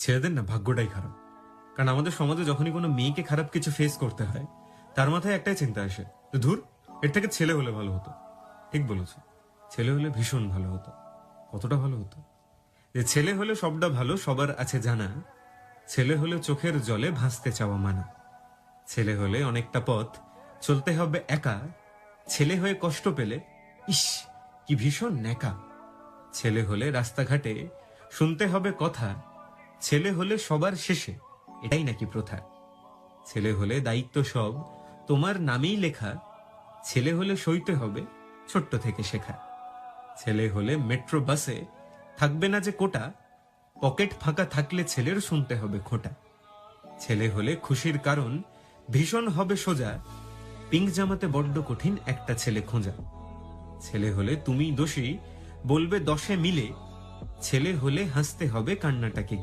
ছেলেদের না ভাগ্যটাই খারাপ। কারণ আমাদের সমাজে যখনই কোনো মেয়েকে খারাপ কিছু ফেস করতে হয়, তার মাথায় একটাই চিন্তা আসে, ধুর, এর থেকে ছেলে হলে ভালো হতো। ঠিক বলেছ, ছেলে হলে ভীষণ ভালো হতো। কতটা ভালো হতো যে ছেলে হলে সবটা ভালো সবার আছে জানা, ছেলে হলে চোখের জলে ভাসতে চাওয়া মানা, ছেলে হলে অনেকটা পথ চলতে হবে একা, ছেলে হয়ে কষ্ট পেলে ইস কি ভীষণ ন্যাকা, ছেলে হলে রাস্তাঘাটে শুনতে হবে কথা, ছেলে হলে সবার শেষে এটাই নাকি প্রথা, ছেলে হলে দায়িত্ব সব তোমার নামেই লেখা, ছেলে হলে সইতে হবে ছোট্ট থেকে শেখা, ছেলে হলে মেট্রো বাসে থাকবে না যে কোটা, পকেট ফাঁকা থাকলে ছেলের শুনতে হবে খোঁটা, ছেলে হলে খুশির কারণ ভীষণ হবে সোজা, পিঙ্ক জামাতে বড্ড কঠিন একটা ছেলে খোঁজা, ছেলে হলে তুমি দোষী বলবে দশে মিলে, ছেলে হলে হাসতে হবে কান্নাটাকে